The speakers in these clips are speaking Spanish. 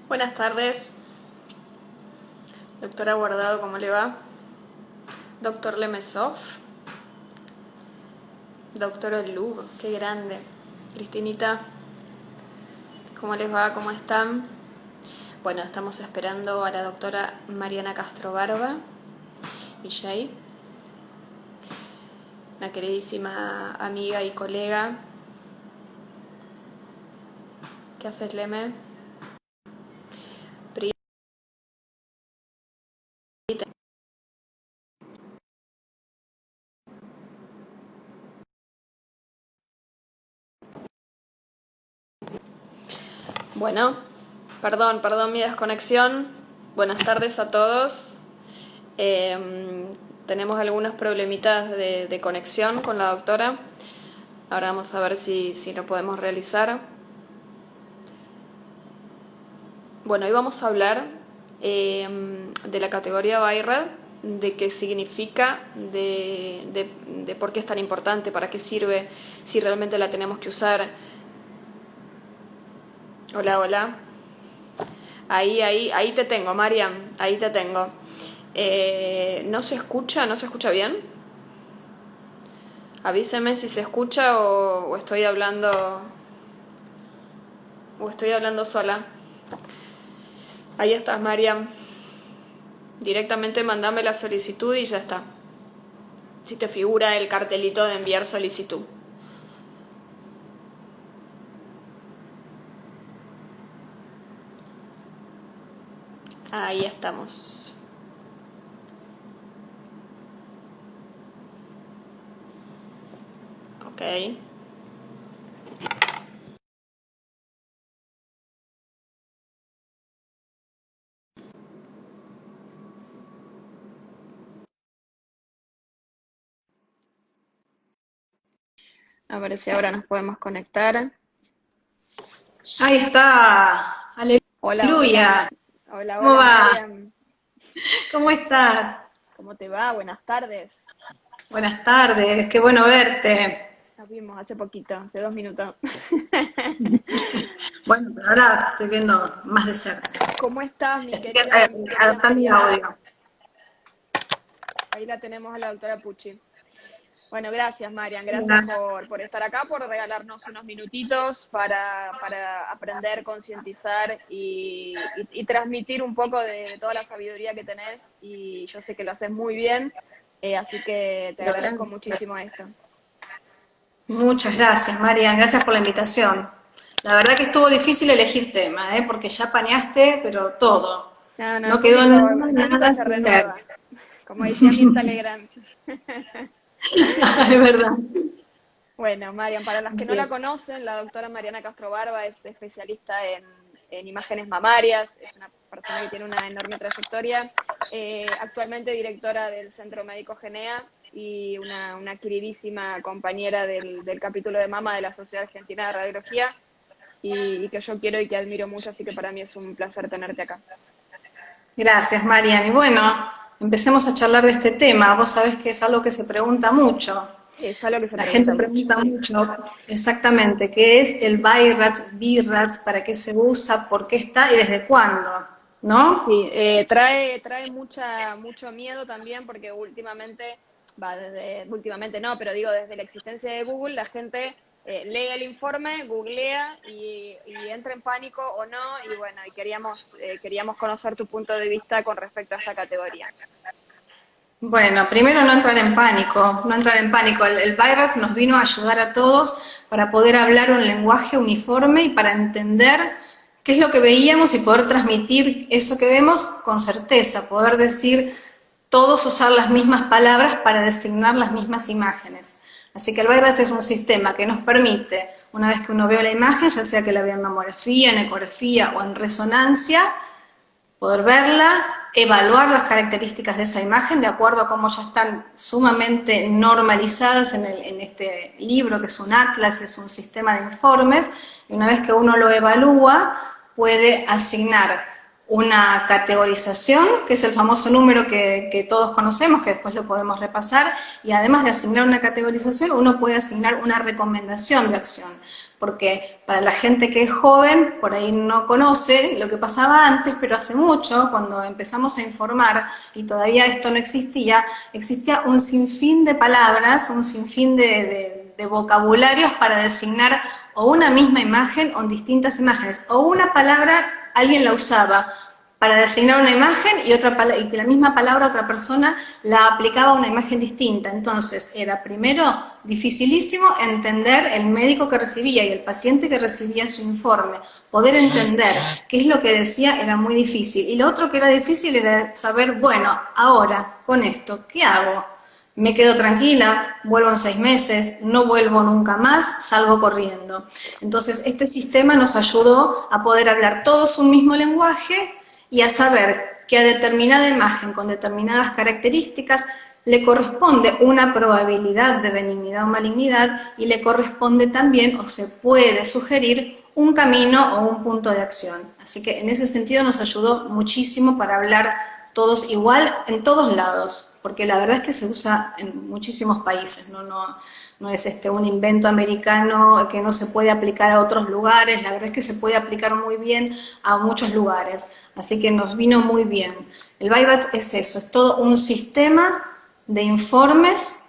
Buenas tardes, doctora Guardado, ¿cómo le va? Doctor Lemesov, doctor Olub, qué grande. Cristinita, ¿cómo les va? ¿Cómo están? Bueno, estamos esperando a la doctora Mariana Castro Barba, Villay, una queridísima amiga y colega. ¿Qué haces, Leme? Bueno, perdón mi desconexión. Buenas tardes a todos. Tenemos algunos problemitas de conexión con la doctora. Ahora vamos a ver si lo podemos realizar. Bueno, hoy vamos a hablar de la categoría Weyrauch, de qué significa, de por qué es tan importante, para qué sirve, si realmente la tenemos que usar. Hola, hola. Ahí te tengo, Mariam, ahí te tengo. ¿No se escucha? ¿No se escucha bien? Avíseme si se escucha o estoy hablando sola. Ahí estás, Mariam. Directamente mandame la solicitud y ya está. Si te figura el cartelito de enviar solicitud. Ahí estamos. Ok. A ver si ahora nos podemos conectar. Ahí está, Hola, aleluya. hola, ¿Cómo hola, va? Mariam. ¿Cómo estás? ¿Cómo te va? Buenas tardes. Buenas tardes, qué bueno verte. Nos vimos hace poquito, hace 2 minutos. Bueno, pero ahora te estoy viendo más de cerca. ¿Cómo estás, mi Estoy querida adaptando el Mariana? audio. Ahí la tenemos a la doctora Pucci. Bueno, gracias, Marian. Gracias Hola. por estar acá, por regalarnos unos minutitos para aprender, concientizar y transmitir un poco de toda la sabiduría que tenés. Y yo sé que lo haces muy bien, así que te agradezco muchísimo esto. Muchas gracias, Marian. Gracias por la invitación. La verdad que estuvo difícil elegir tema, porque ya apañaste, pero todo. No, No quedó el público nada se sin ver. renueva, como decía Mirta Legrand. Es verdad. Bueno, Marian, para las que no la Sí. conocen, la doctora Mariana Castro Barba es especialista en imágenes mamarias, es una persona que tiene una enorme trayectoria, actualmente directora del Centro Médico Genea y una queridísima compañera del capítulo de mama de la Sociedad Argentina de Radiología y que yo quiero y que admiro mucho, así que para mí es un placer tenerte acá. Gracias, Marian. Y bueno, empecemos a charlar de este tema. Vos sabés que es algo que se pregunta mucho. Es algo que se La gente pregunta mucho, pregunta sí. mucho exactamente qué es el BIRATS, para qué se usa, por qué está y desde cuándo, ¿no? Sí, trae mucho miedo también porque últimamente no, pero digo, desde la existencia de Google, la gente lee el informe, googlea y entra en pánico o no, y bueno, y queríamos conocer tu punto de vista con respecto a esta categoría. Bueno, primero no entrar en pánico, no entrar en pánico. El BIRATS nos vino a ayudar a todos para poder hablar un lenguaje uniforme y para entender qué es lo que veíamos y poder transmitir eso que vemos con certeza, poder decir todos usar las mismas palabras para designar las mismas imágenes. Así que el BIRATS es un sistema que nos permite, una vez que uno ve la imagen, ya sea que la vea en mamografía, en ecografía o en resonancia, poder verla, evaluar las características de esa imagen de acuerdo a cómo ya están sumamente normalizadas en este libro, que es un atlas, es un sistema de informes, y una vez que uno lo evalúa, puede asignar una categorización, que es el famoso número que todos conocemos, que después lo podemos repasar, y además de asignar una categorización, uno puede asignar una recomendación de acción. porque para la gente que es joven, por ahí no conoce lo que pasaba antes, pero hace mucho, cuando empezamos a informar, y todavía esto no existía, existía un sinfín de palabras, un sinfín de vocabularios para designar o una misma imagen o distintas imágenes, o una palabra alguien la usaba para designar una imagen y y la misma palabra otra persona la aplicaba a una imagen distinta. Entonces era primero dificilísimo entender el médico que recibía y el paciente que recibía su informe. Poder entender qué es lo que decía era muy difícil. Y lo otro que era difícil era saber, bueno, ahora con esto, ¿qué hago? Me quedo tranquila, vuelvo en 6 meses, no vuelvo nunca más, salgo corriendo. Entonces, este sistema nos ayudó a poder hablar todos un mismo lenguaje y a saber que a determinada imagen con determinadas características le corresponde una probabilidad de benignidad o malignidad y le corresponde también o se puede sugerir un camino o un punto de acción. Así que en ese sentido nos ayudó muchísimo para hablar todos igual en todos lados, porque la verdad es que se usa en muchísimos países, no es un invento americano que no se puede aplicar a otros lugares, la verdad es que se puede aplicar muy bien a muchos lugares, así que nos vino muy bien. El BI-RADS es eso, es todo un sistema de informes,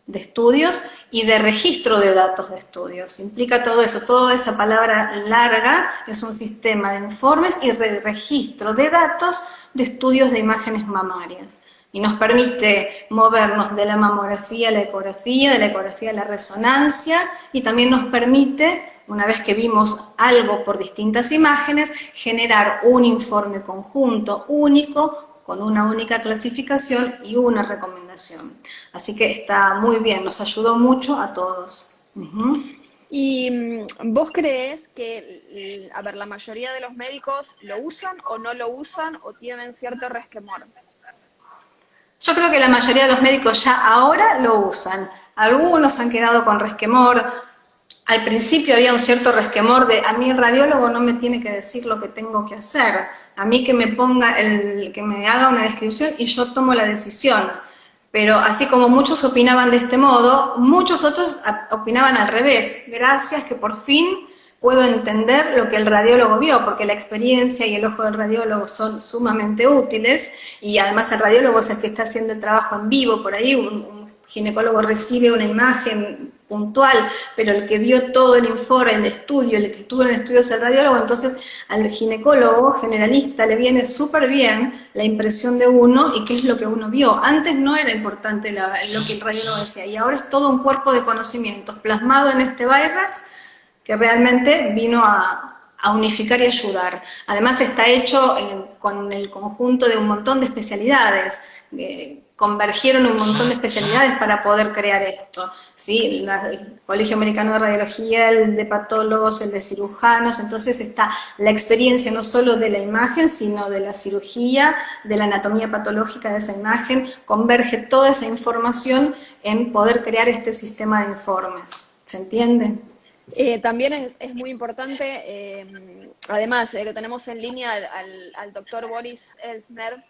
de estudios y de registro de datos de estudios. Implica todo eso, toda esa palabra larga es un sistema de informes y de registro de datos de estudios de imágenes mamarias. Y nos permite movernos de la mamografía a la ecografía, de la ecografía a la resonancia, y también nos permite, una vez que vimos algo por distintas imágenes, generar un informe conjunto único, con una única clasificación y una recomendación. Así que está muy bien, nos ayudó mucho a todos. ¿Y vos crees que, a ver, la mayoría de los médicos lo usan o no lo usan o tienen cierto resquemor? Yo creo que la mayoría de los médicos ya ahora lo usan. Algunos han quedado con resquemor. Al principio había un cierto resquemor de a mí el radiólogo no me tiene que decir lo que tengo que hacer. A mí que me ponga que me haga una descripción y yo tomo la decisión. Pero así como muchos opinaban de este modo, muchos otros opinaban al revés. Gracias que por fin puedo entender lo que el radiólogo vio, porque la experiencia y el ojo del radiólogo son sumamente útiles, y además el radiólogo es el que está haciendo el trabajo en vivo, por ahí un ginecólogo recibe una imagen puntual, pero el que vio todo el informe, el estudio, el que estuvo en el estudio es el radiólogo, entonces al ginecólogo generalista le viene súper bien la impresión de uno y qué es lo que uno vio. Antes no era importante lo que el radiólogo decía, y ahora es todo un cuerpo de conocimientos plasmado en este BI-RADS que realmente vino a unificar y ayudar. Además está hecho con el conjunto de un montón de especialidades, convergieron un montón de especialidades para poder crear esto, ¿sí? El Colegio Americano de Radiología, el de patólogos, el de cirujanos, entonces está la experiencia no solo de la imagen, sino de la cirugía, de la anatomía patológica de esa imagen, converge toda esa información en poder crear este sistema de informes, ¿se entiende? También es muy importante, además, lo tenemos en línea al doctor Boris Elsner,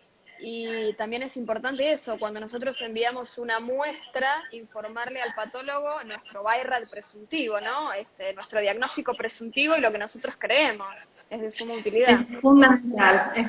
y también es importante eso, cuando nosotros enviamos una muestra, informarle al patólogo nuestro BI-RAD presuntivo, ¿no? Nuestro diagnóstico presuntivo y lo que nosotros creemos, es de suma utilidad. Es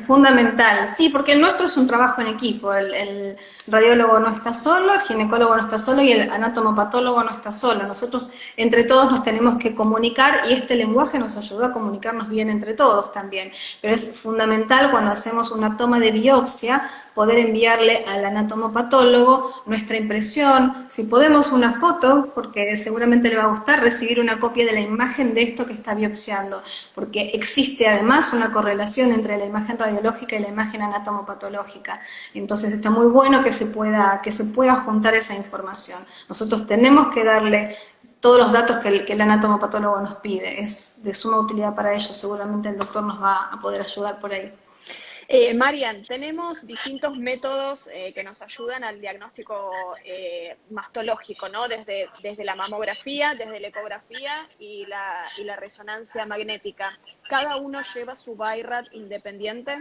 fundamental, sí, porque el nuestro es un trabajo en equipo, el radiólogo no está solo, el ginecólogo no está solo y el anatomopatólogo no está solo, nosotros entre todos nos tenemos que comunicar y este lenguaje nos ayuda a comunicarnos bien entre todos también, pero es fundamental cuando hacemos una toma de biopsia poder enviarle al anatomopatólogo nuestra impresión, si podemos una foto, porque seguramente le va a gustar recibir una copia de la imagen de esto que está biopsiando, porque existe además una correlación entre la imagen radiológica y la imagen anatomopatológica, entonces está muy bueno que se pueda juntar esa información. Nosotros tenemos que darle todos los datos que el anatomopatólogo nos pide, es de suma utilidad para ellos, seguramente el doctor nos va a poder ayudar por ahí. Marian, tenemos distintos métodos que nos ayudan al diagnóstico mastológico, ¿no? Desde la mamografía, desde la ecografía y la resonancia magnética. ¿Cada uno lleva su BI-RAD independiente?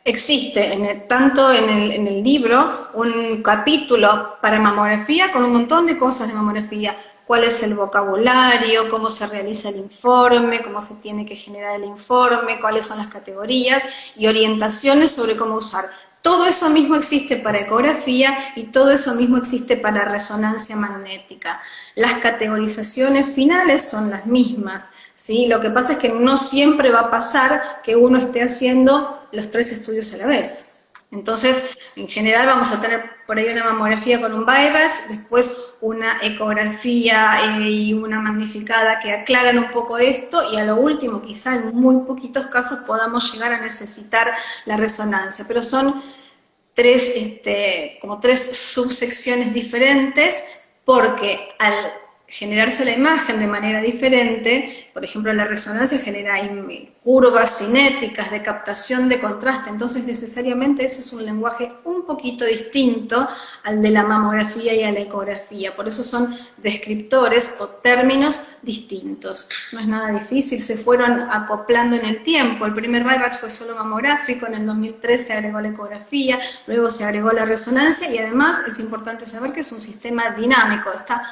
Existe tanto en el libro un capítulo para mamografía con un montón de cosas de mamografía. Cuál es el vocabulario, cómo se realiza el informe, cómo se tiene que generar el informe, cuáles son las categorías y orientaciones sobre cómo usar. Todo eso mismo existe para ecografía y todo eso mismo existe para resonancia magnética. Las categorizaciones finales son las mismas, ¿sí? Lo que pasa es que no siempre va a pasar que uno esté haciendo los 3 estudios a la vez. Entonces, en general vamos a tener por ahí una mamografía con un BI-RADS, después una ecografía y una magnificada que aclaran un poco esto, y a lo último, quizá en muy poquitos casos podamos llegar a necesitar la resonancia, pero son como tres subsecciones diferentes, porque al generarse la imagen de manera diferente, por ejemplo, la resonancia genera curvas cinéticas de captación de contraste, entonces necesariamente ese es un lenguaje un poquito distinto al de la mamografía y a la ecografía, por eso son descriptores o términos distintos. No es nada difícil, se fueron acoplando en el tiempo. El primer BI-RADS fue solo mamográfico, en el 2003 se agregó la ecografía, luego se agregó la resonancia, y además es importante saber que es un sistema dinámico, está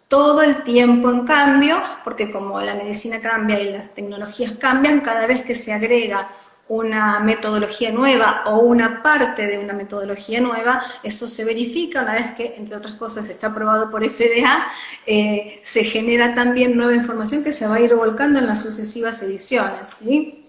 todo el tiempo en cambio, porque como la medicina cambia y las tecnologías cambian, cada vez que se agrega una metodología nueva o una parte de una metodología nueva, eso se verifica una vez que, entre otras cosas, está aprobado por FDA, se genera también nueva información que se va a ir volcando en las sucesivas ediciones, ¿sí?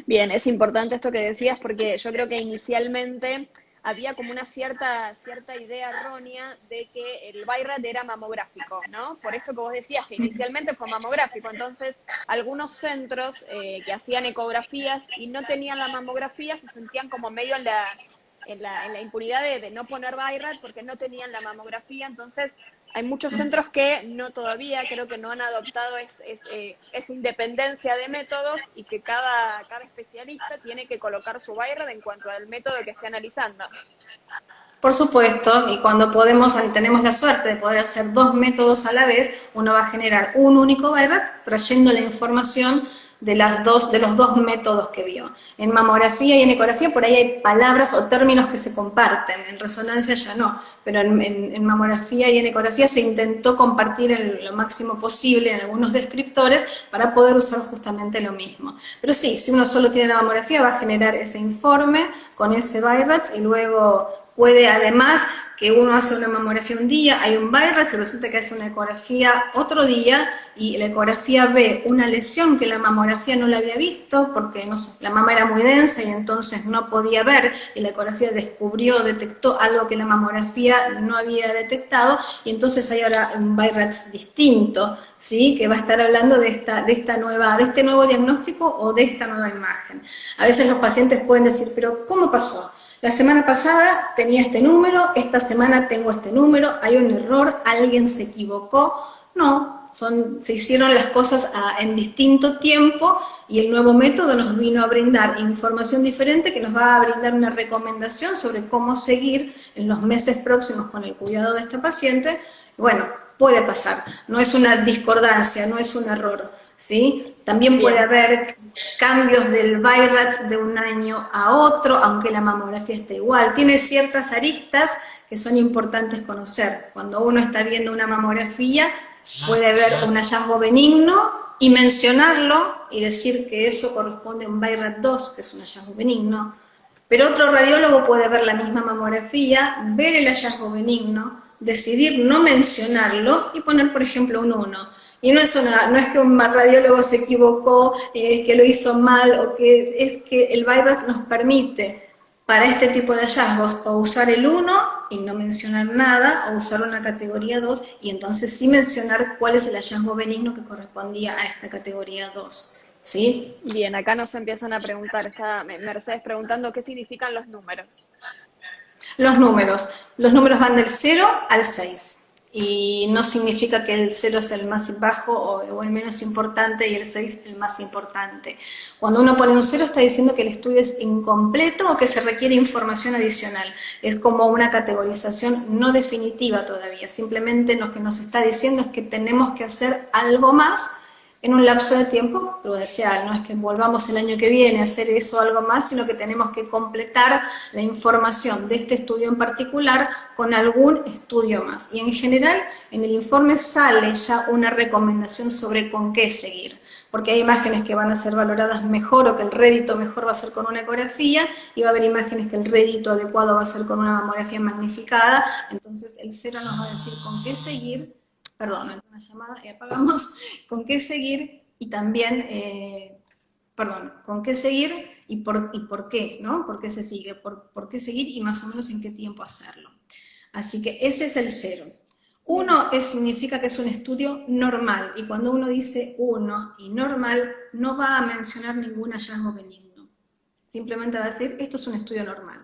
Bien, es importante esto que decías porque yo creo que inicialmente había como una cierta idea errónea de que el BI-RADS era mamográfico, ¿no? Por esto que vos decías, que inicialmente fue mamográfico, entonces algunos centros que hacían ecografías y no tenían la mamografía se sentían como medio en la impunidad de no poner BI-RADS porque no tenían la mamografía, entonces hay muchos centros que no todavía, creo que no han adoptado esa independencia de métodos y que cada especialista tiene que colocar su BI-RADS en cuanto al método que esté analizando. Por supuesto, y cuando tenemos la suerte de poder hacer 2 métodos a la vez, uno va a generar un único BI-RADS trayendo la información de los 2 métodos que vio. En mamografía y en ecografía por ahí hay palabras o términos que se comparten, en resonancia ya no, pero en mamografía y en ecografía se intentó compartir lo máximo posible en algunos descriptores para poder usar justamente lo mismo. Pero sí, si uno solo tiene la mamografía va a generar ese informe con ese BI-RADS y luego puede, además, que uno hace una mamografía un día, hay un BI-RADS y resulta que hace una ecografía otro día y la ecografía ve una lesión que la mamografía no la había visto porque, no sé, la mama era muy densa y entonces no podía ver, y la ecografía detectó algo que la mamografía no había detectado, y entonces hay ahora un BI-RADS distinto, ¿sí? Que va a estar hablando de este nuevo diagnóstico o de esta nueva imagen. A veces los pacientes pueden decir, pero ¿cómo pasó? La semana pasada tenía este número, esta semana tengo este número, hay un error, alguien se equivocó. No, se hicieron las cosas en distinto tiempo y el nuevo método nos vino a brindar información diferente que nos va a brindar una recomendación sobre cómo seguir en los meses próximos con el cuidado de esta paciente. Bueno, puede pasar, no es una discordancia, no es un error, ¿sí? También puede haber cambios del BI-RADS de un año a otro, aunque la mamografía esté igual. Tiene ciertas aristas que son importantes conocer. Cuando uno está viendo una mamografía, puede haber un hallazgo benigno y mencionarlo y decir que eso corresponde a un BI-RADS 2, que es un hallazgo benigno. Pero otro radiólogo puede ver la misma mamografía, ver el hallazgo benigno, decidir no mencionarlo y poner, por ejemplo, un 1. Y no es que un radiólogo se equivocó, que lo hizo mal, es que el BI-RADS nos permite para este tipo de hallazgos o usar el 1 y no mencionar nada, o usar una categoría 2 y entonces sí mencionar cuál es el hallazgo benigno que correspondía a esta categoría 2. ¿Sí? Bien, acá nos empiezan a preguntar, está Mercedes preguntando qué significan los números. Los números van del 0 al 6. Y no significa que el 0 es el más bajo o el menos importante y el 6 el más importante. Cuando uno pone un 0 está diciendo que el estudio es incompleto o que se requiere información adicional. Es como una categorización no definitiva todavía. Simplemente lo que nos está diciendo es que tenemos que hacer algo más en un lapso de tiempo prudencial. No es que volvamos el año que viene a hacer eso o algo más, sino que tenemos que completar la información de este estudio en particular con algún estudio más. Y en general, en el informe sale ya una recomendación sobre con qué seguir, porque hay imágenes que van a ser valoradas mejor o que el rédito mejor va a ser con una ecografía, y va a haber imágenes que el rédito adecuado va a ser con una mamografía magnificada. Entonces el cero nos va a decir con qué seguir, perdón, una llamada y apagamos, con qué seguir y también, con qué seguir y por qué, ¿no? ¿Por qué se sigue? ¿Por qué seguir y más o menos en qué tiempo hacerlo? Así que ese es el cero. Uno significa que es un estudio normal, y cuando uno dice uno y normal, no va a mencionar ningún hallazgo benigno. Simplemente va a decir, esto es un estudio normal.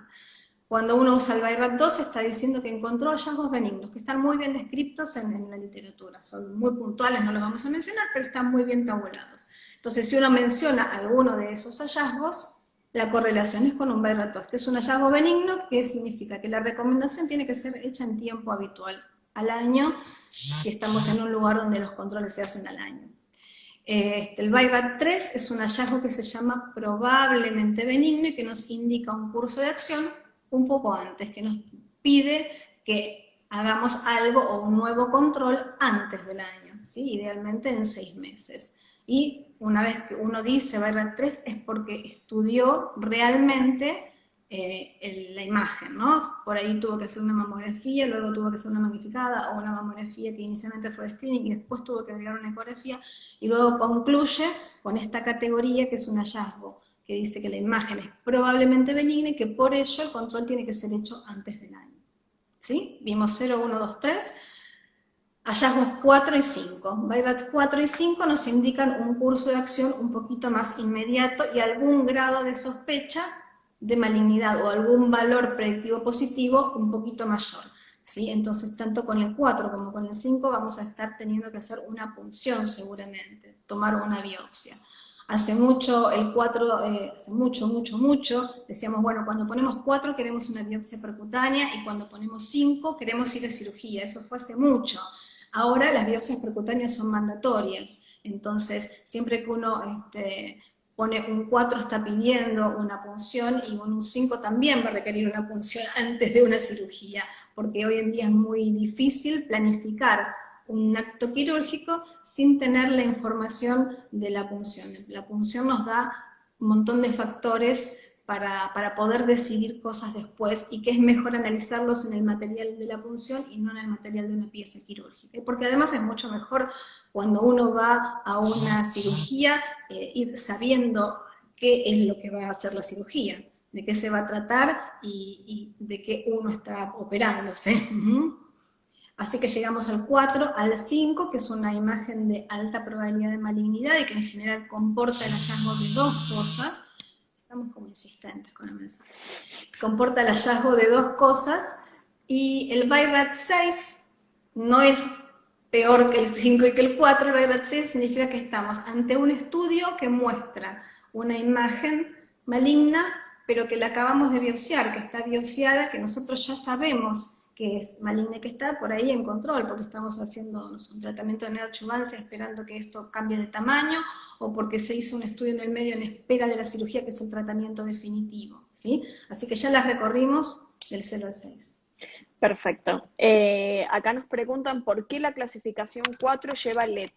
Cuando uno usa el BI-RADS2 está diciendo que encontró hallazgos benignos, que están muy bien descritos en la literatura. Son muy puntuales, no los vamos a mencionar, pero están muy bien tabulados. Entonces, si uno menciona alguno de esos hallazgos, la correlación es con un BI-RADS2, que es un hallazgo benigno, que significa que la recomendación tiene que ser hecha en tiempo habitual, al año, si estamos en un lugar donde los controles se hacen al año. El BI-RAD3 es un hallazgo que se llama probablemente benigno y que nos indica un curso de acción un poco antes, que nos pide que hagamos algo o un nuevo control antes del año, ¿sí? Idealmente en 6 meses. Y una vez que uno dice BI-RAD3 es porque estudió realmente la imagen, ¿no? Por ahí tuvo que hacer una mamografía, luego tuvo que hacer una magnificada, o una mamografía que inicialmente fue de screening y después tuvo que agregar una ecografía, y luego concluye con esta categoría que es un hallazgo, que dice que la imagen es probablemente benigna y que por ello el control tiene que ser hecho antes del año. ¿Sí? Vimos 0, 1, 2, 3. Hallazgos 4 y 5. BI-RADS 4 y 5 nos indican un curso de acción un poquito más inmediato y algún grado de sospecha de malignidad o algún valor predictivo positivo un poquito mayor. ¿Sí? Entonces, tanto con el 4 como con el 5 vamos a estar teniendo que hacer una punción seguramente, tomar una biopsia. Hace mucho, el 4, hace mucho, decíamos, bueno, cuando ponemos 4 queremos una biopsia percutánea y cuando ponemos 5 queremos ir a cirugía, eso fue hace mucho. Ahora las biopsias percutáneas son mandatorias, entonces siempre que uno pone un 4 está pidiendo una punción, y un 5 también va a requerir una punción antes de una cirugía, porque hoy en día es muy difícil planificar un acto quirúrgico sin tener la información de la punción. La punción nos da un montón de factores para poder decidir cosas después, y que es mejor analizarlos en el material de la punción y no en el material de una pieza quirúrgica. Porque además es mucho mejor cuando uno va a una cirugía, ir sabiendo qué es lo que va a hacer la cirugía, de qué se va a tratar y de qué uno está operándose. Así que llegamos al 4, al 5, que es una imagen de alta probabilidad de malignidad y que en general comporta el hallazgo de dos cosas. Estamos como insistentes con el mensaje. Comporta el hallazgo de dos cosas, y el BI-RADS6 no es peor que el 5 y que el 4, el BI-RADS6 significa que estamos ante un estudio que muestra una imagen maligna, pero que la acabamos de biopsiar, que está biopsiada, que nosotros ya sabemos que es maligna y que está por ahí en control, porque estamos haciendo un tratamiento de neoadjuvancia esperando que esto cambie de tamaño, o porque se hizo un estudio en el medio en espera de la cirugía, que es el tratamiento definitivo, ¿sí? Así que ya las recorrimos del 0 al 6. Perfecto. Acá nos preguntan por qué la clasificación 4 lleva letras.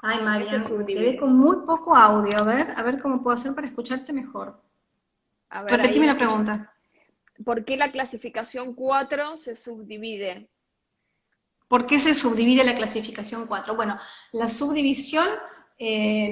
Ay, Marian, me quedé con muy poco audio. A ver cómo puedo hacer para escucharte mejor. A ver, Repetime la pregunta. ¿Por qué la clasificación 4 se subdivide? ¿Por qué se subdivide la clasificación 4? Bueno, la subdivisión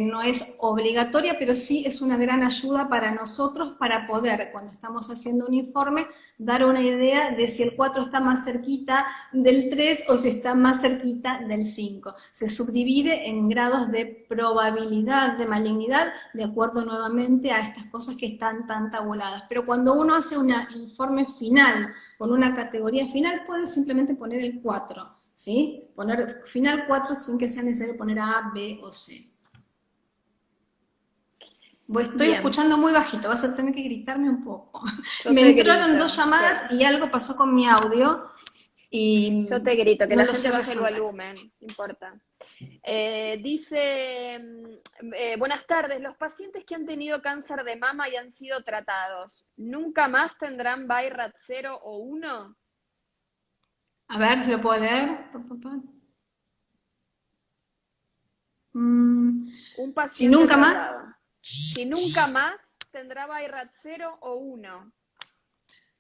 no es obligatoria, pero sí es una gran ayuda para nosotros para poder, cuando estamos haciendo un informe, dar una idea de si el 4 está más cerquita del 3 o si está más cerquita del 5. Se subdivide en grados de probabilidad de malignidad, de acuerdo nuevamente a estas cosas que están tan tabuladas. Pero cuando uno hace un informe final, con una categoría final, puede simplemente poner el 4. ¿Sí? Poner final 4 sin que sea necesario poner A, B o C. Estoy Bien. escuchando muy bajito, vas a tener que gritarme un poco. Me entraron dos llamadas y algo pasó con mi audio. Yo y te grito, que no la lo gente sé baje el resolver. volumen, no importa. Dice, buenas tardes, los pacientes que han tenido cáncer de mama y han sido tratados, ¿nunca más tendrán BI-RAT 0 o 1? A ver si lo puedo leer. Mm, Un si paciente nunca más, tratado. Si nunca más tendrá BI-RAT 0 o 1.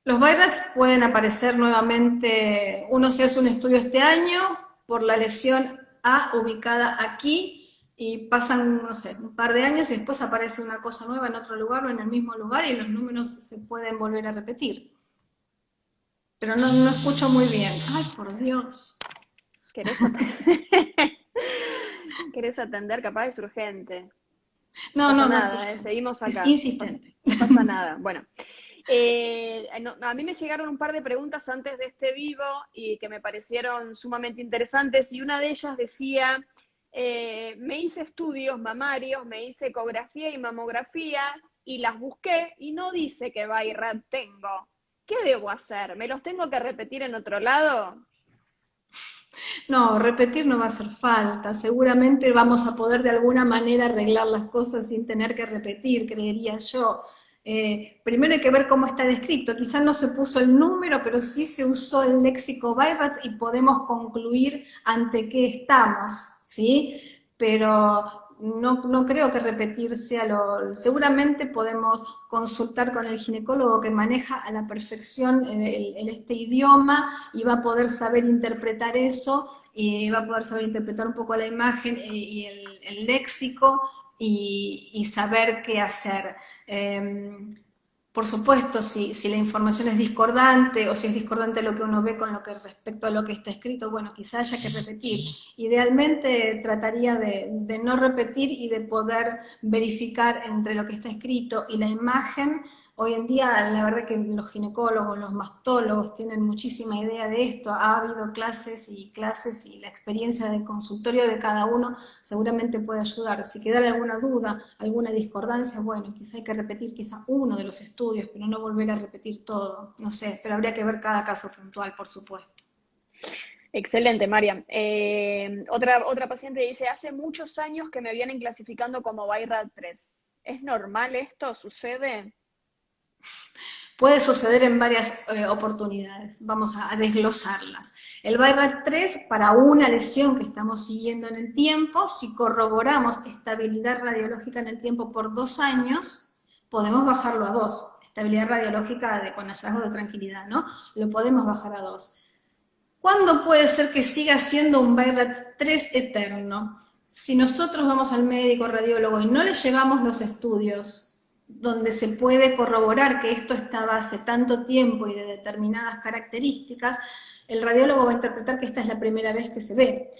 los BIRATs pueden aparecer nuevamente. Uno se hace un estudio este año por la lesión A ubicada aquí y pasan, no sé, un par de años y después aparece una cosa nueva en otro lugar o en el mismo lugar y los números se pueden volver a repetir. Pero no escucho muy bien. Ay, por Dios. ¿Querés atender? ¿Querés atender? Capaz es urgente. No No, pasa no es nada, urgente. seguimos Es acá. insistente. No pasa nada. Bueno, a mí me llegaron un par de preguntas antes de este vivo y que me parecieron sumamente interesantes y una de ellas decía, me hice estudios mamarios, me hice ecografía y mamografía y las busqué y no dice qué BI-RAD tengo. ¿Qué debo hacer? ¿Me los tengo que repetir en otro lado? No, repetir no va a hacer falta. Seguramente vamos a poder de alguna manera arreglar las cosas sin tener que repetir, creería yo. Primero hay que ver cómo está descrito. Quizás no se puso el número, pero sí se usó el léxico BIRATS y podemos concluir ante qué estamos, ¿sí? Pero no creo que repetir sea lo... Seguramente podemos consultar con el ginecólogo que maneja a la perfección este idioma y va a poder saber interpretar eso y va a poder saber interpretar un poco la imagen y el léxico y saber qué hacer. Por supuesto, si la información es discordante o si es discordante lo que uno ve con lo que respecto a lo que está escrito, bueno, quizá haya que repetir. Idealmente trataría de no repetir y de poder verificar entre lo que está escrito y la imagen. Hoy en día, la verdad que los ginecólogos, los mastólogos tienen muchísima idea de esto. Ha habido clases y la experiencia del consultorio de cada uno seguramente puede ayudar. Si quedara alguna duda, alguna discordancia, bueno, quizá hay que repetir quizá uno de los estudios, pero no volver a repetir todo. No sé, pero habría que ver cada caso puntual, por supuesto. Excelente, Mariam. Otra paciente dice, hace muchos años que me vienen clasificando como BI-RAD 3. ¿Es normal esto? ¿Sucede? Puede suceder en varias oportunidades, vamos a desglosarlas. El BIRAT 3 para una lesión que estamos siguiendo en el tiempo, si corroboramos estabilidad radiológica en el tiempo por 2 años, podemos bajarlo a 2. Estabilidad radiológica con hallazgo de tranquilidad, ¿no? Lo podemos bajar a 2. ¿Cuándo puede ser que siga siendo un BIRAT 3 eterno? Si nosotros vamos al médico radiólogo y no le llevamos los estudios donde se puede corroborar que esto estaba hace tanto tiempo y de determinadas características, el radiólogo va a interpretar que esta es la primera vez que se ve,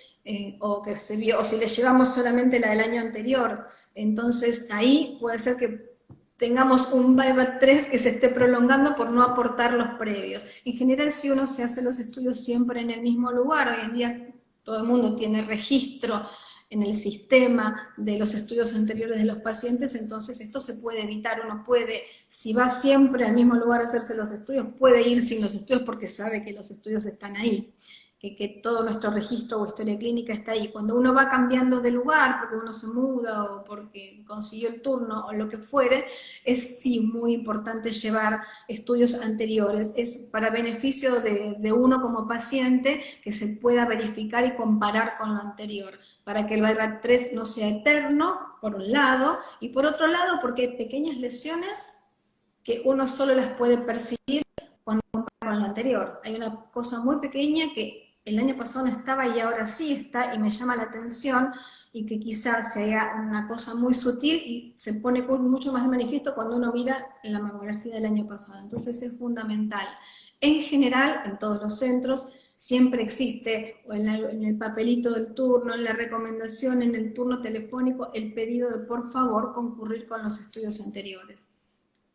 o que se vio, o si le llevamos solamente la del año anterior. Entonces ahí puede ser que tengamos un BIRAT 3 que se esté prolongando por no aportar los previos. En general, si uno se hace los estudios siempre en el mismo lugar, hoy en día todo el mundo tiene registro en el sistema de los estudios anteriores de los pacientes, entonces esto se puede evitar. Uno puede, si va siempre al mismo lugar a hacerse los estudios, puede ir sin los estudios porque sabe que los estudios están ahí, que todo nuestro registro o historia clínica está ahí. Cuando uno va cambiando de lugar, porque uno se muda o porque consiguió el turno o lo que fuere, es sí muy importante llevar estudios anteriores. Es para beneficio de uno como paciente que se pueda verificar y comparar con lo anterior, para que el BIRAT 3 no sea eterno, por un lado, y por otro lado, porque hay pequeñas lesiones que uno solo las puede percibir cuando compara con lo anterior. Hay una cosa muy pequeña que el año pasado no estaba y ahora sí está y me llama la atención y que quizás sea una cosa muy sutil y se pone mucho más de manifiesto cuando uno mira la mamografía del año pasado. Entonces es fundamental. En general, en todos los centros, siempre existe en el papelito del turno, en la recomendación, en el turno telefónico, el pedido de por favor concurrir con los estudios anteriores.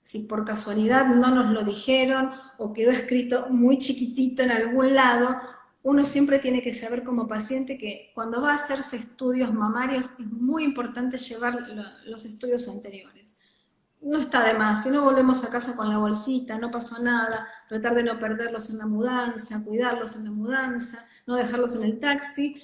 Si por casualidad no nos lo dijeron o quedó escrito muy chiquitito en algún lado, uno siempre tiene que saber como paciente que cuando va a hacerse estudios mamarios es muy importante llevar los estudios anteriores. no está de más, si no volvemos a casa con la bolsita, no pasó nada, tratar de no perderlos en la mudanza, cuidarlos en la mudanza, no dejarlos en el taxi,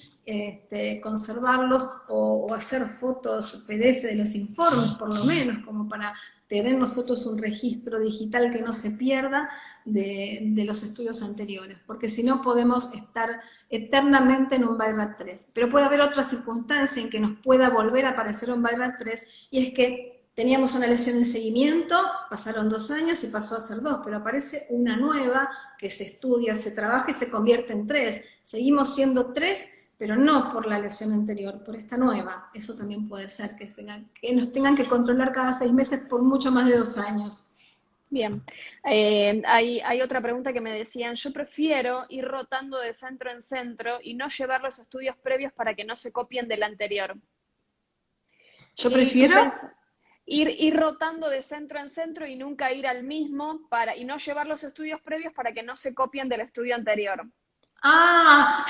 conservarlos o hacer fotos PDF de los informes, por lo menos, como para tener nosotros un registro digital que no se pierda de los estudios anteriores, porque si no podemos estar eternamente en un BIRAT 3. Pero puede haber otra circunstancia en que nos pueda volver a aparecer un BIRAT 3, y es que teníamos una lesión en seguimiento, pasaron 2 años y pasó a ser 2, pero aparece una nueva que se estudia, se trabaja y se convierte en 3. Seguimos siendo 3, pero no por la lesión anterior, por esta nueva. Eso también puede ser, que nos tengan que controlar cada 6 meses por mucho más de 2 años. Bien, hay otra pregunta que me decían, yo prefiero ir rotando de centro en centro y no llevar los estudios previos para que no se copien del anterior. Yo ¿Y tú prefiero... ir rotando de centro en centro y nunca ir al mismo y no llevar los estudios previos para que no se copien del estudio anterior? Ah,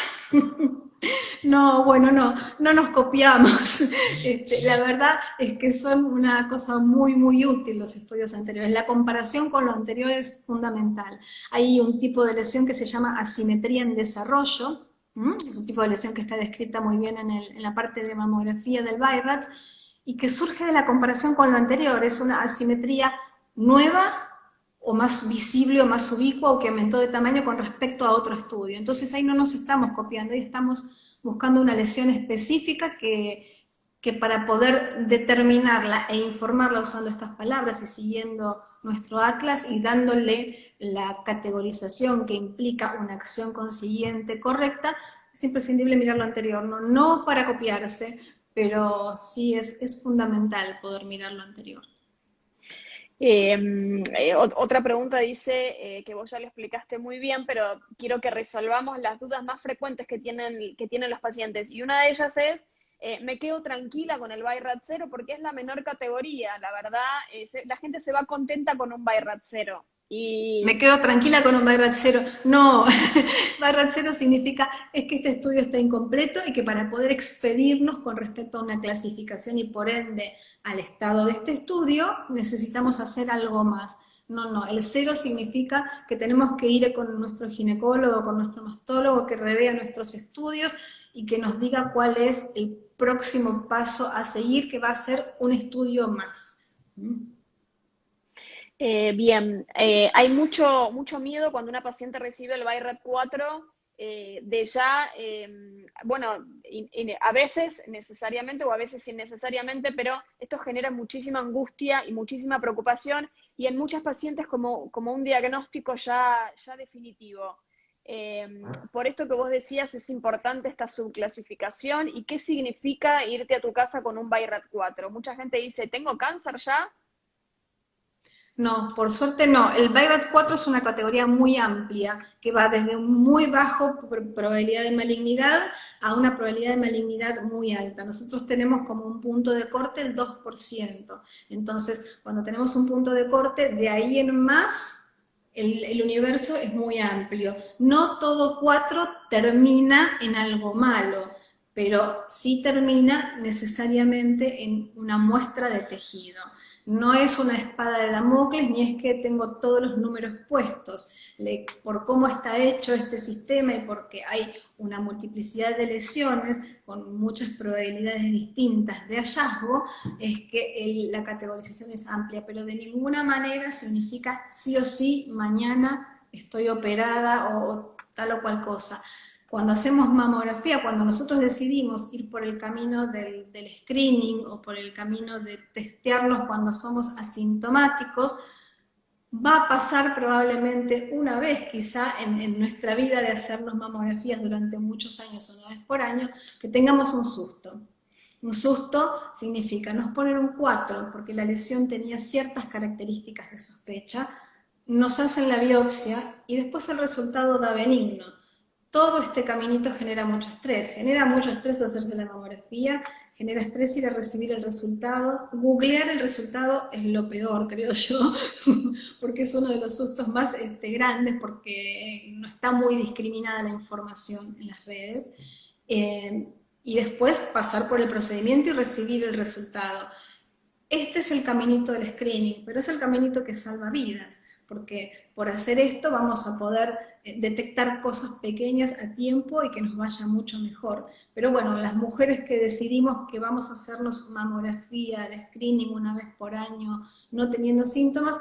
no, bueno, no nos copiamos. La verdad es que son una cosa muy, muy útil los estudios anteriores. La comparación con lo anterior es fundamental. Hay un tipo de lesión que se llama asimetría en desarrollo. Es un tipo de lesión que está descrita muy bien en la parte de mamografía del BIRATS y que surge de la comparación con lo anterior. Es una asimetría nueva o más visible o más ubicua o que aumentó de tamaño con respecto a otro estudio. Entonces ahí no nos estamos copiando, ahí estamos buscando una lesión específica que para poder determinarla e informarla usando estas palabras y siguiendo nuestro atlas y dándole la categorización que implica una acción consiguiente correcta, es imprescindible mirar lo anterior, no para copiarse, pero sí es fundamental poder mirar lo anterior. Otra pregunta dice que vos ya lo explicaste muy bien, pero quiero que resolvamos las dudas más frecuentes que tienen los pacientes. Y una de ellas es, me quedo tranquila con el BI-RAT 0 porque es la menor categoría. La verdad, la gente se va contenta con un BI-RAT 0. Me Y quedo tranquila con un BI-RAT 0. No, BI-RAT 0 significa es que este estudio está incompleto y que para poder expedirnos con respecto a una clasificación y por ende al estado de este estudio, necesitamos hacer algo más. No, el 0 significa que tenemos que ir con nuestro ginecólogo, con nuestro mastólogo, que revea nuestros estudios y que nos diga cuál es el próximo paso a seguir, que va a ser un estudio más. Bien, hay mucho miedo cuando una paciente recibe el BI-RAT 4 de ya, bueno, a veces necesariamente o a veces innecesariamente, pero esto genera muchísima angustia y muchísima preocupación y en muchas pacientes como un diagnóstico ya definitivo. Por esto que vos decías, es importante esta subclasificación y qué significa irte a tu casa con un BI-RAT 4. Mucha gente dice, ¿tengo cáncer ya? No, por suerte no. El BIRAT 4 es una categoría muy amplia, que va desde un muy bajo probabilidad de malignidad a una probabilidad de malignidad muy alta. Nosotros tenemos como un punto de corte el 2%. Entonces, cuando tenemos un punto de corte, de ahí en más, el universo es muy amplio. No todo 4 termina en algo malo, pero sí termina necesariamente en una muestra de tejido. No es una espada de Damocles, ni es que tengo todos los números puestos. Por cómo está hecho este sistema y porque hay una multiplicidad de lesiones con muchas probabilidades distintas de hallazgo, es que la categorización es amplia, pero de ninguna manera significa sí o sí mañana estoy operada o tal o cual cosa. Cuando hacemos mamografía, cuando nosotros decidimos ir por el camino del screening o por el camino de testearnos cuando somos asintomáticos, va a pasar probablemente una vez quizá en nuestra vida de hacernos mamografías durante muchos años, una vez por año, que tengamos un susto. Un susto significa nos ponen un 4 porque la lesión tenía ciertas características de sospecha, nos hacen la biopsia y después el resultado da benigno. Todo este caminito genera mucho estrés hacerse la mamografía, genera estrés ir a recibir el resultado, googlear el resultado es lo peor, creo yo, porque es uno de los sustos más grandes, porque no está muy discriminada la información en las redes, y después pasar por el procedimiento y recibir el resultado. este es el caminito del screening, pero es el caminito que salva vidas, porque por hacer esto vamos a poder detectar cosas pequeñas a tiempo y que nos vaya mucho mejor. Pero bueno, las mujeres que decidimos que vamos a hacernos mamografía, el screening una vez por año, no teniendo síntomas,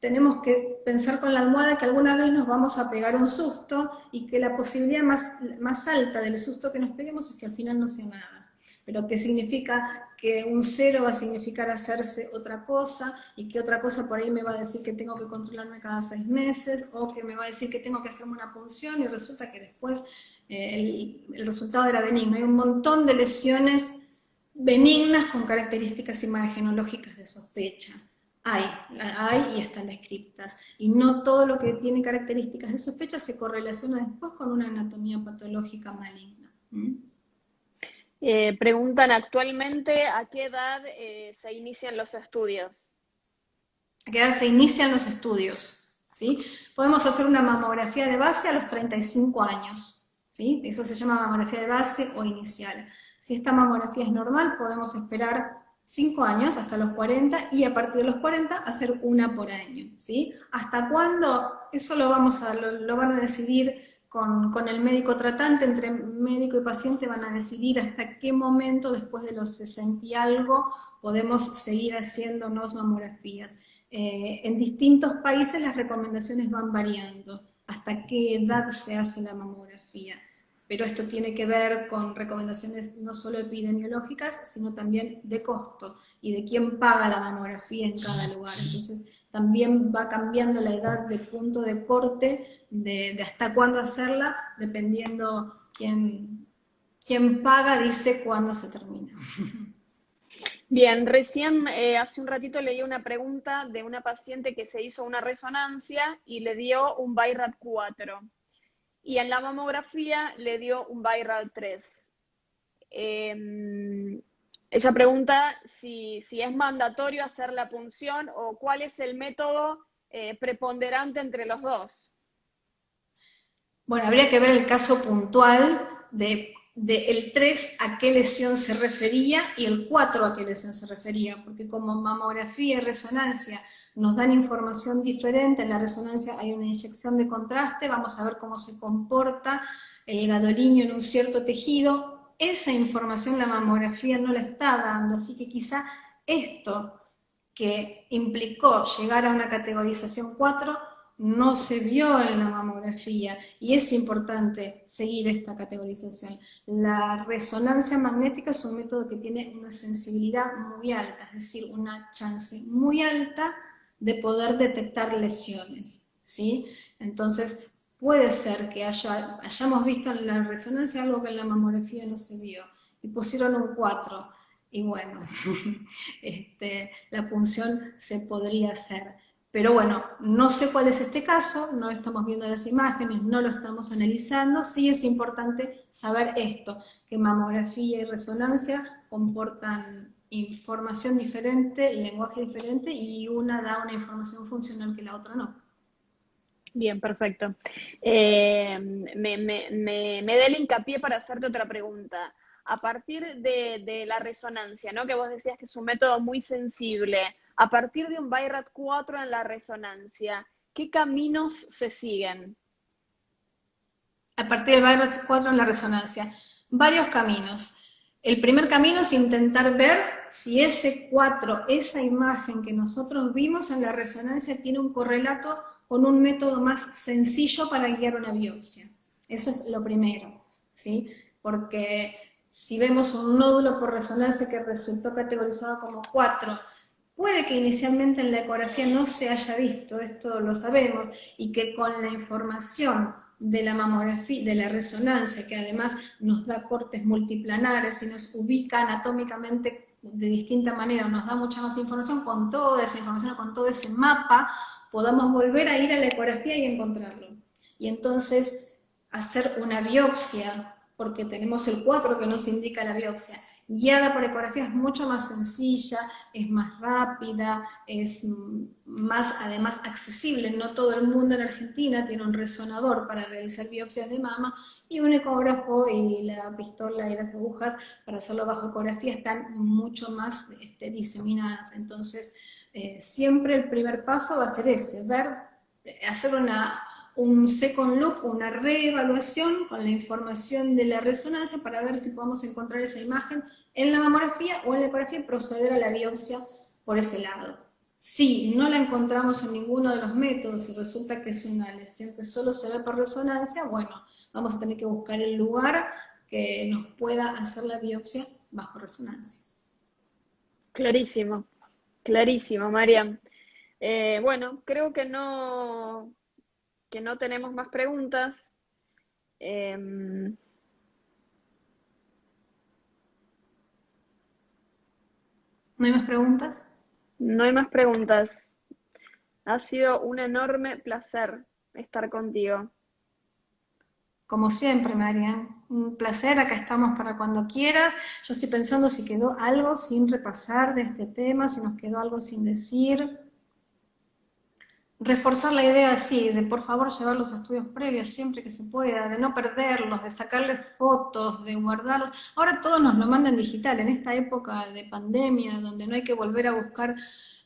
tenemos que pensar con la almohada que alguna vez nos vamos a pegar un susto y que la posibilidad más alta del susto que nos peguemos es que al final no sea nada. Pero ¿qué significa? Que un 0 va a significar hacerse otra cosa, y que otra cosa por ahí me va a decir que tengo que controlarme cada 6 meses, o que me va a decir que tengo que hacerme una punción, y resulta que después el resultado era benigno. Hay un montón de lesiones benignas con características imagenológicas de sospecha. Hay y están descritas. Y no todo lo que tiene características de sospecha se correlaciona después con una anatomía patológica maligna. Preguntan actualmente a qué edad se inician los estudios. ¿A qué edad se inician los estudios? ¿Sí? Podemos hacer una mamografía de base a los 35 años. ¿Sí? Eso se llama mamografía de base o inicial. Si esta mamografía es normal, podemos esperar 5 años, hasta los 40, y a partir de los 40 hacer una por año. ¿Sí? ¿Hasta cuándo? Eso lo van a decidir con el médico tratante. Entre médico y paciente van a decidir hasta qué momento, después de los 60 y algo, podemos seguir haciéndonos mamografías. En distintos países las recomendaciones van variando, hasta qué edad se hace la mamografía. Pero esto tiene que ver con recomendaciones no solo epidemiológicas, sino también de costo y de quién paga la mamografía en cada lugar. Entonces también va cambiando la edad de punto de corte, de hasta cuándo hacerla, dependiendo quién paga, dice cuándo se termina. Bien, recién hace un ratito leí una pregunta de una paciente que se hizo una resonancia y le dio un BI-RAD4. Y en la mamografía le dio un BI-RAD3. Ella pregunta si es mandatorio hacer la punción o cuál es el método preponderante entre los dos. Bueno, habría que ver el caso puntual de el 3 a qué lesión se refería y el 4 a qué lesión se refería, porque como mamografía y resonancia nos dan información diferente, en la resonancia hay una inyección de contraste, vamos a ver cómo se comporta el gadolínio en un cierto tejido. Esa información la mamografía no la está dando, así que quizá esto que implicó llegar a una categorización 4 no se vio en la mamografía, y es importante seguir esta categorización. La resonancia magnética es un método que tiene una sensibilidad muy alta, es decir, una chance muy alta de poder detectar lesiones, ¿sí? Entonces, puede ser que hayamos visto en la resonancia algo que en la mamografía no se vio, y pusieron un 4, y bueno, la punción se podría hacer. Pero bueno, no sé cuál es este caso, no estamos viendo las imágenes, no lo estamos analizando. Sí es importante saber esto, que mamografía y resonancia comportan información diferente, lenguaje diferente, y una da una información funcional que la otra no. Bien, perfecto. Me da el hincapié para hacerte otra pregunta. A partir de la resonancia, ¿no? Que vos decías que es un método muy sensible, a partir de un BI-RAD4 en la resonancia, ¿qué caminos se siguen? A partir del BI-RAD4 en la resonancia, varios caminos. El primer camino es intentar ver si ese 4, esa imagen que nosotros vimos en la resonancia, tiene un correlato con un método más sencillo para guiar una biopsia. Eso es lo primero, ¿sí? Porque si vemos un nódulo por resonancia que resultó categorizado como 4, puede que inicialmente en la ecografía no se haya visto, esto lo sabemos, y que con la información de la mamografía, de la resonancia, que además nos da cortes multiplanares y nos ubica anatómicamente de distinta manera, nos da mucha más información, con toda esa información, con todo ese mapa, podamos volver a ir a la ecografía y encontrarlo. Y entonces hacer una biopsia, porque tenemos el 4 que nos indica la biopsia, guiada por ecografía, es mucho más sencilla, es más rápida, es más además accesible. No todo el mundo en Argentina tiene un resonador para realizar biopsias de mama, y un ecógrafo y la pistola y las agujas para hacerlo bajo ecografía están mucho más diseminadas. Entonces, siempre el primer paso va a ser ese, hacer un second look, una reevaluación con la información de la resonancia para ver si podemos encontrar esa imagen en la mamografía o en la ecografía y proceder a la biopsia por ese lado. Si no la encontramos en ninguno de los métodos y resulta que es una lesión que solo se ve por resonancia, bueno, vamos a tener que buscar el lugar que nos pueda hacer la biopsia bajo resonancia. Clarísimo, clarísimo, Mariam. Bueno, creo que no tenemos más preguntas. No hay más preguntas. No hay más preguntas. Ha sido un enorme placer estar contigo. Como siempre, Marian, un placer, acá estamos para cuando quieras. Yo estoy pensando si quedó algo sin repasar de este tema, si nos quedó algo sin decir. Reforzar la idea, sí, de por favor llevar los estudios previos siempre que se pueda, de no perderlos, de sacarles fotos, de guardarlos. Ahora todos nos lo mandan digital, en esta época de pandemia, donde no hay que volver a buscar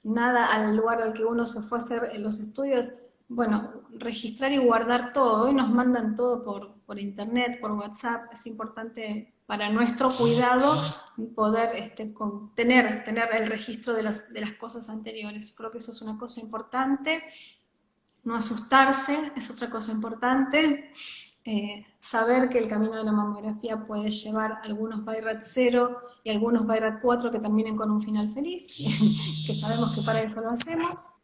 nada al lugar al que uno se fue a hacer los estudios. Bueno, registrar y guardar todo. Hoy nos mandan todo por internet, por WhatsApp. Es importante para nuestro cuidado poder tener el registro de las cosas anteriores. Creo que eso es una cosa importante. No asustarse es otra cosa importante. Saber que el camino de la mamografía puede llevar algunos BI-RADS 0 y algunos BI-RADS 4 que terminen con un final feliz, que sabemos que para eso lo hacemos.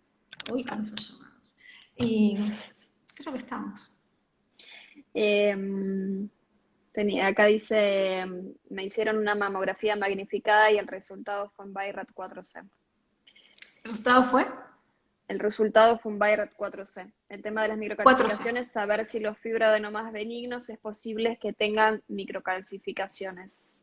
Uy, con esos llamados. Y creo que estamos. Acá dice, me hicieron una mamografía magnificada y el resultado fue un BI-RADS 4C. ¿El resultado fue? El resultado fue un BI-RADS 4C. El tema de las microcalcificaciones, 4C. Saber si los fibroadenomas benignos es posible que tengan microcalcificaciones.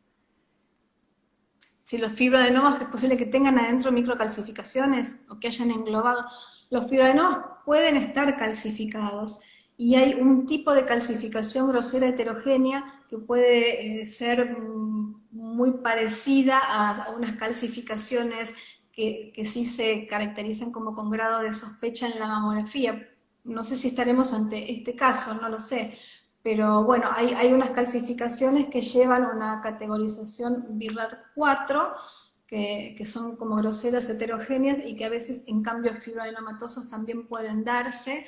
Si los fibroadenomas es posible que tengan adentro microcalcificaciones o que hayan englobado. Los fibroadenomas pueden estar calcificados y hay un tipo de calcificación grosera heterogénea que puede ser muy parecida a unas calcificaciones que sí se caracterizan como con grado de sospecha en la mamografía. No sé si estaremos ante este caso, no lo sé. Pero bueno, hay unas calcificaciones que llevan una categorización BI-RADS 4, que son como groseras heterogéneas y que a veces en cambio fibroadenomatosos también pueden darse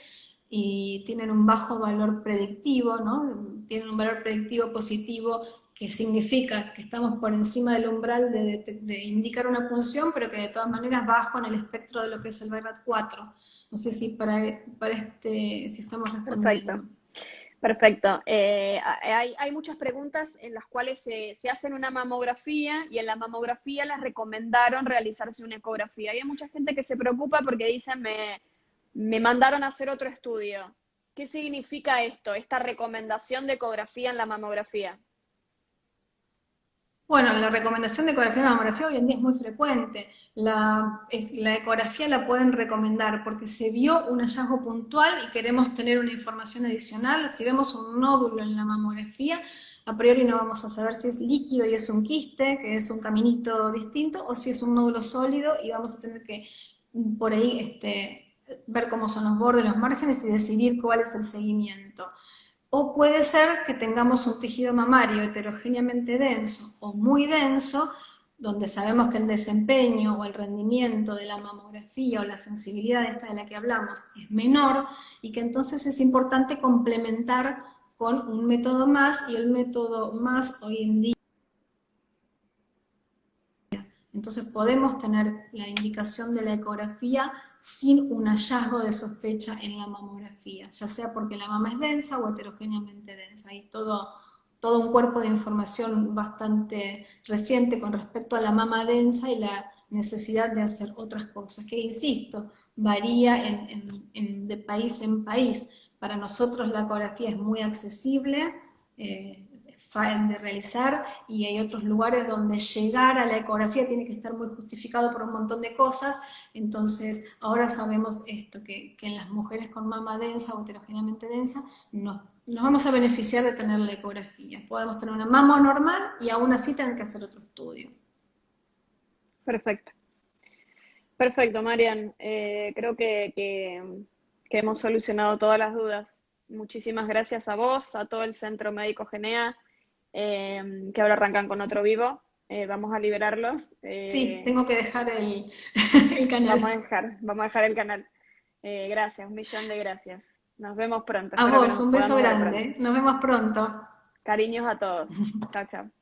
y tienen un bajo valor predictivo, ¿no? Tienen un valor predictivo positivo que significa que estamos por encima del umbral de indicar una punción, pero que de todas maneras bajo en el espectro de lo que es el BI-RADS 4. No sé si si estamos respondiendo. Perfecto. Hay muchas preguntas en las cuales se hacen una mamografía y en la mamografía les recomendaron realizarse una ecografía. Y hay mucha gente que se preocupa porque dicen, me mandaron a hacer otro estudio. ¿Qué significa esto, esta recomendación de ecografía en la mamografía? Bueno, la recomendación de ecografía en la mamografía hoy en día es muy frecuente. La ecografía la pueden recomendar porque se vio un hallazgo puntual y queremos tener una información adicional. Si vemos un nódulo en la mamografía, a priori no vamos a saber si es líquido y es un quiste, que es un caminito distinto, o si es un nódulo sólido y vamos a tener que por ahí ver cómo son los bordes, los márgenes y decidir cuál es el seguimiento. O puede ser que tengamos un tejido mamario heterogéneamente denso o muy denso, donde sabemos que el desempeño o el rendimiento de la mamografía o la sensibilidad esta de la que hablamos es menor y que entonces es importante complementar con un método más, y el método más hoy en día. Entonces podemos tener la indicación de la ecografía sin un hallazgo de sospecha en la mamografía, ya sea porque la mama es densa o heterogéneamente densa. Hay todo un cuerpo de información bastante reciente con respecto a la mama densa y la necesidad de hacer otras cosas, que insisto, varía de país en país. Para nosotros la ecografía es muy accesible, de realizar, y hay otros lugares donde llegar a la ecografía tiene que estar muy justificado por un montón de cosas. Entonces ahora sabemos esto, que en las mujeres con mama densa o heterogéneamente densa nos vamos a beneficiar de tener la ecografía. Podemos tener una mama normal y aún así tener que hacer otro estudio. Perfecto. Perfecto, Marian. Creo que hemos solucionado todas las dudas. Muchísimas gracias a vos, a todo el Centro Médico Genea, que ahora arrancan con otro vivo. Vamos a liberarlos. Sí, tengo que dejar el canal. Vamos a dejar el canal. Gracias, 1.000.000 de gracias. Nos vemos pronto. A Espero que vos, nos un beso podamos ver pronto. grande. Nos vemos pronto. Cariños a todos. Chao, chao.